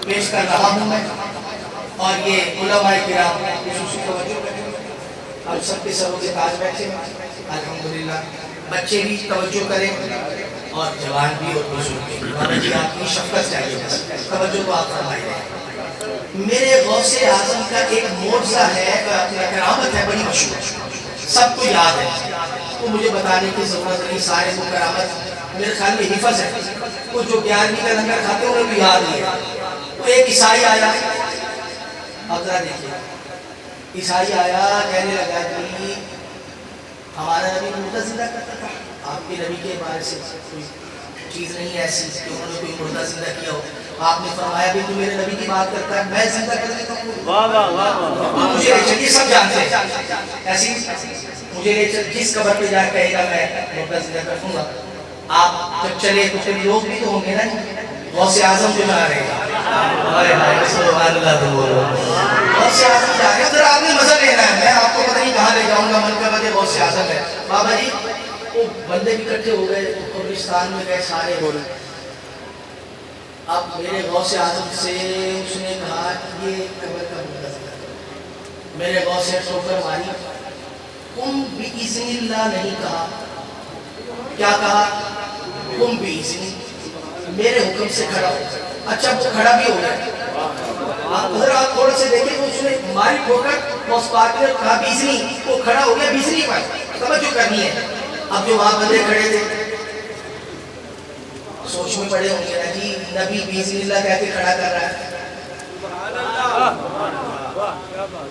पेश कर रहा हूँ मैं। और ये उलमाए किराम खुसूसी तवज्जो करें, हम सबके सरों के ताज बैठे हैं अल्हम्दुलिल्लाह। बच्चे भी तवज्जो करें और जवान भी और बुजुर्ग भी। बाबा जी आपकी शफ़क़त चाहिए, बस तवज्जो तो आप फरमाइए। मेरे गौसे आज़म का एक मोज़ा है, करामत है बड़ी मशहूर, सबको याद है, तो मुझे बताने की ज़रूरत नहीं। सारे को करामत मेरे ख्याल में हिफ़्ज़ है, वो जो 11वीं का लंगर खाते हैं उन्हें भी याद नहीं है। तो एक ईसाई आया, अब जरा देखिए, ईसाई आया कहने लगा कि हमारा नबी मुर्दा जिंदा करता था, आपके नबी के बारे से कोई चीज़ नहीं ऐसी कि उन्होंने कोई मुर्दा जिंदा किया हो। आपने फरमाया भी तू मेरे नबी की बात करता है, मैं जिंदा कर देता हूँ। वाह वाह वाह वाह, मुझे ये सब जानते हैं ऐसी, मुझे जिस कब्र पे जा कहेगा मैं मुर्दा जिंदा कर दूंगा। आप जब चले तो फिर लोग भी तो होंगे ना, गौसे आज़म जो जा रहे हैं, गौसे आज़म जा रहे हैं, जरा आपने मजा लेना है। मैं आपको पता नहीं कहाँ ले जाऊंगा, मन का बदे गौसे आज़म है। बाबा जी वो बंदे भी इकट्ठे हो गए, कब्रिस्तान में गए सारे। अब मेरे गौसे आज़म से उसने कहा ये कब्र का मुद्दा जिक्र करो। मेरे गौसे ठोकर मारी, तुम भी इज़्निल्लाह नहीं कहा, क्या कहा? तुम भी इज़्नी, मेरे हुक्म से खड़ा हो। अच्छा वो खड़ा भी हो गया। अगर आप थोड़े से देखें तो उसने मारी ठोकर, उस पार्ट में कहा बीजनी, वो खड़ा हो गया, बीजनी पाई। तवज्जो करनी है। अब जो वहां बंदे खड़े थे सोच में पड़े होंगे ना जी, नबी बिस्मिल्लाह कह के खड़ा कर रहा है,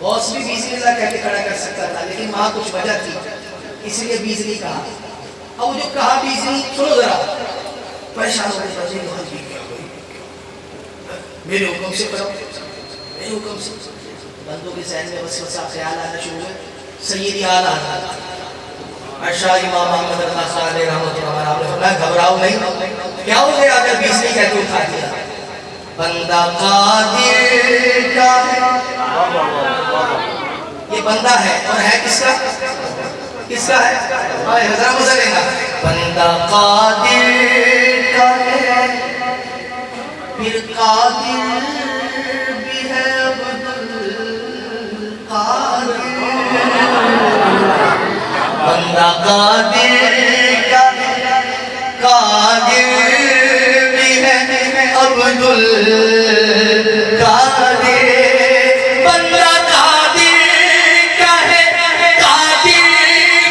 बॉस भी बिस्मिल्लाह कह के खड़ा कर सकता था, लेकिन वहां कुछ वजह थी इसलिए बीजनी कहा। अब जो कहा बीजनी, सुनो जरा, परेशान हो गए, मेरे हुक्म से करो, मेरे हुक्म से। बंदों के ज़हन में वसवसा ख्याल आना शुरू हुए। सैयदी आला अशा इमाम अहमद रज़ा साहब रहमतुल्लाह अलैहि ने फरमाया घबराओ नहीं, क्या हो गया अगर बीसनी कहते उठा दिया। बंदा कादिर का है, ये बंदा है और है किसका? किसका है? हाय जरा मजा लेना। बंदा कादिर का है, फिर कादिर भी है अब्दुल कादिर। बंदा कादिर का है, कादिर भी है अब्दुल कादिर। बंदा कादिर का है, कादिर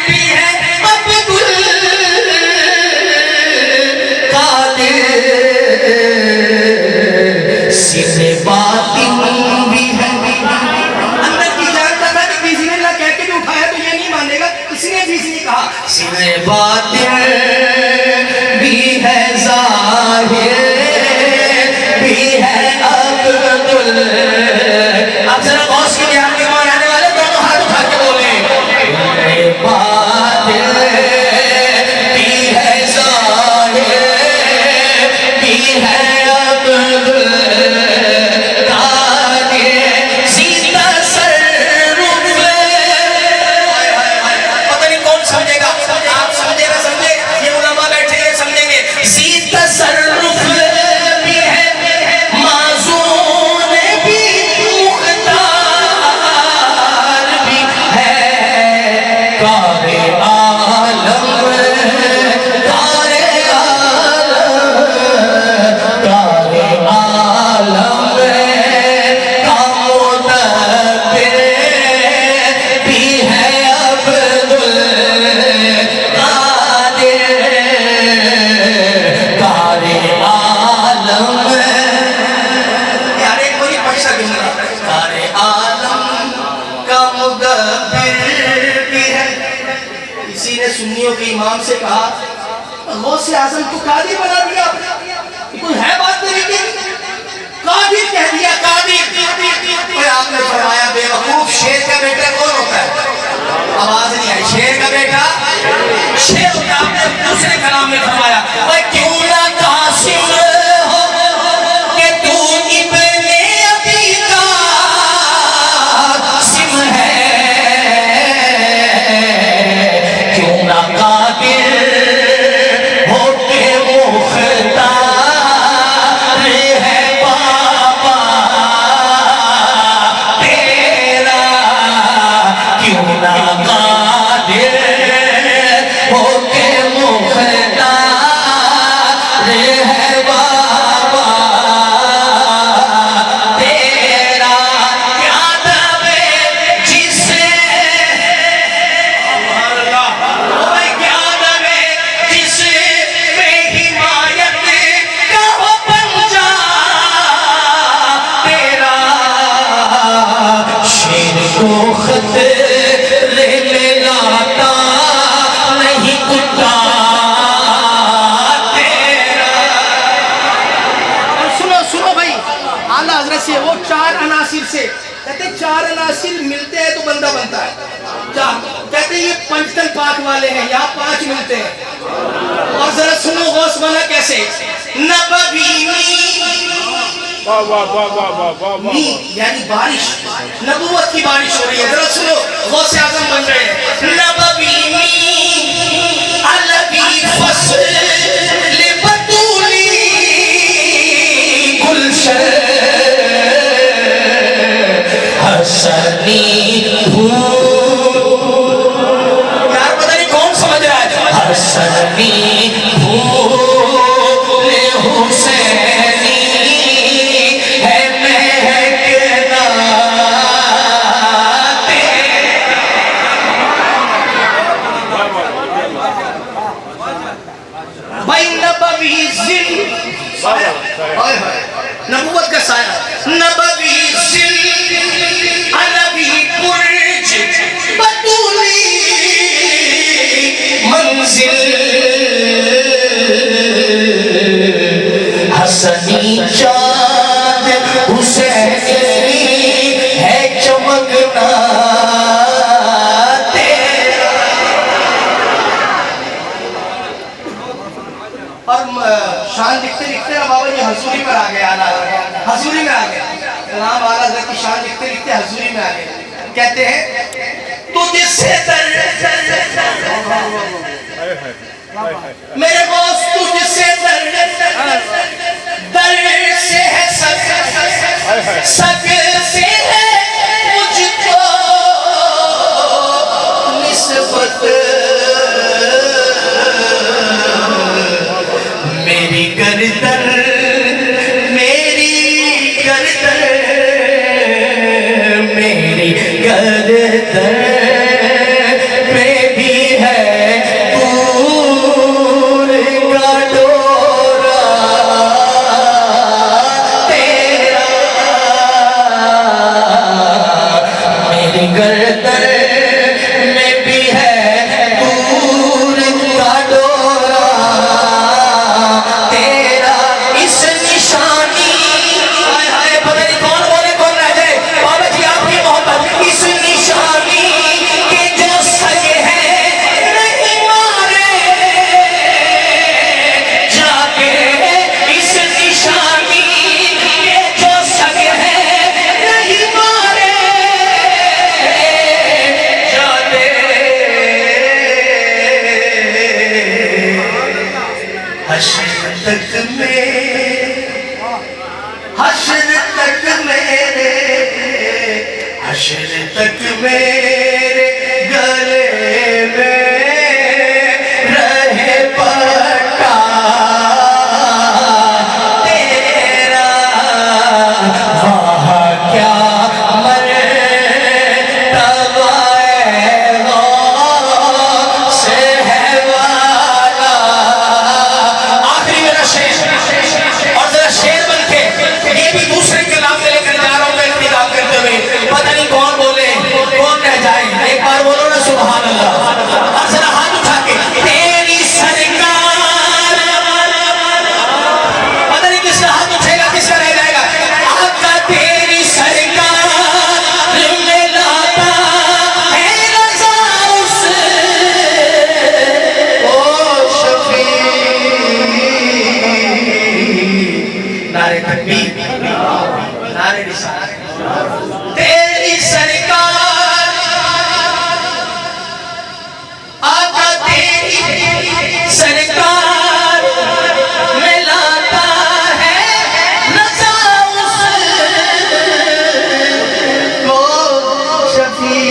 भी है अब्दुल कादिर। सिरे बातिन भी है, अंदर की जानता था कि बिस्मिल्लाह कह के भी उठाया तो ये नहीं मानेगा, इसलिए बिस्मिल्लाह कहा। सिरे बातिन भी है, ज़ाहिर भी है अब्दुल। अब जरा गौस की ध्यान में आने वाले दोनों हाथ उठा के बोले, सिरे बातिन भी है, ज़ाहिर भी है अब्दुल कादिर। सीधा सरूफ, पता नहीं कौन समझेगा, आप समझेगा समझे, ये उलमा बैठे हैं समझेंगे। सीधा सरूफ भी है, माज़ून भी, मुख्तार भी है, कारे आलम, कारे आलम, कारे आलम का मुदब्बिर भी है अब्दुल कादिर। कारे आलम, यार एक बारी पढ़ सकूंगा। कारे आलम का मुदब्बिर भी है। किसी ने सुन्नियों के इमाम से कहा, गौसे आज़म को कादिर बना दिया, कोई है बात नहीं की, कादिर कह दिया, कादिर। आपने फरमाया बेवकूफ, शेर का बेटा कौन होता है? आवाज नहीं आई। शेर का बेटा शेर होता है। आपने दूसरे कलाम में फरमाया, क्यों ना कासिम हो कि तू इब्ने अबी कासिम है, क्यों ना कादिर हो के मुख्तार आला हजरत से वो चार अनासिर से कहते चार अनासिर मिलते हैं तो बंदा बनता है। चार कहते ये पंचतन पाक वाले हैं, यहाँ पांच मिलते हैं। और जरा सुनो गौस बना कैसे, नबवी यानी बारिश, नबूवत की बारिश हो रही है। जरा सुनो गौस आजम बन रहे हैं। नबवी अलवी फसल लिबतूली गुलशन हसनी यार पता नहीं कौन समझ रहा है। हसनी हुसैनी है महकना भाई नबवी जिल नबूवत का साया, नबवी जिल अलवी बुर्ज बतूली मंजिल हसनी चाँद हुसैनी है चमकना तेरा। और शान लिखते लिखते ना बाबा जी हजूरी में आ गए, आला हजूरी में आ गए, नाम आला हज़रत की शान लिखते लिखते हजूरी में आ गए। कहते हैं तुझसे मेरे दोस्त तुझसे दर से है सग से है मुझको निस्बत, मेरी गर्दन मेरी गर्दन मेरी गर्दन में भी है दूर का डोरा तेरा। मेरी गर्दन में भी है दूर का डोरा तेरा। इस निशानी हाय हाय पता नहीं कौन बोले कौन रह जाए बाबा जी आपकी मोहब्बत। इस निशानी के जो सगे हैं नहीं मारे जाके, इस निशानी के जो सगे हैं नहीं मारे जाते। हश्र तक मेरे गले में रहे पट्टा तेरा। वहाँ क्या मर्तबा से है वाला। आखिरी मेरा शेर और जरा शेर बन के ये भी दूसरे के नाम में लेकर जा रहा हूँ मैं इंतजाम करते हुए। पता नहीं कौन बोले कौन रह जाए, एक बार बोलो ना सुभान अल्लाह। और जरा हाथ उठा के तेरी सरकार, पता नहीं किसका हाथ उठेगा किसका रह जाएगा। आका तेरी सरकार में लाता है रज़ा उससे ओ शफी। नारे तकबीर नारे रिसालत। तेरी सरकार आका तेरी सरकार में लाता है रज़ा उसको शफी।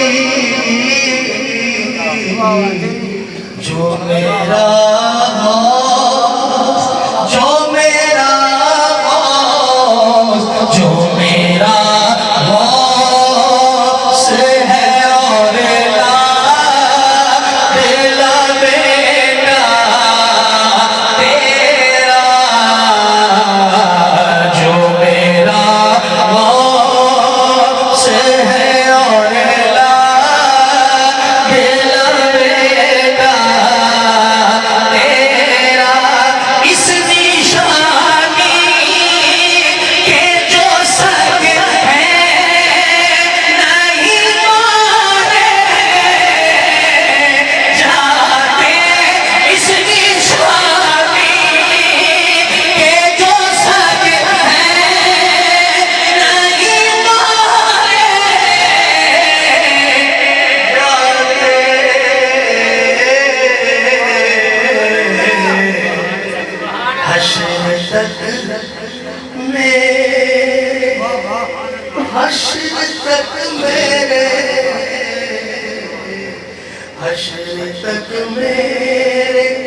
जो मेरा जो मेरा जो मेरा हश्र तक मेरे, हश्र तक मेरे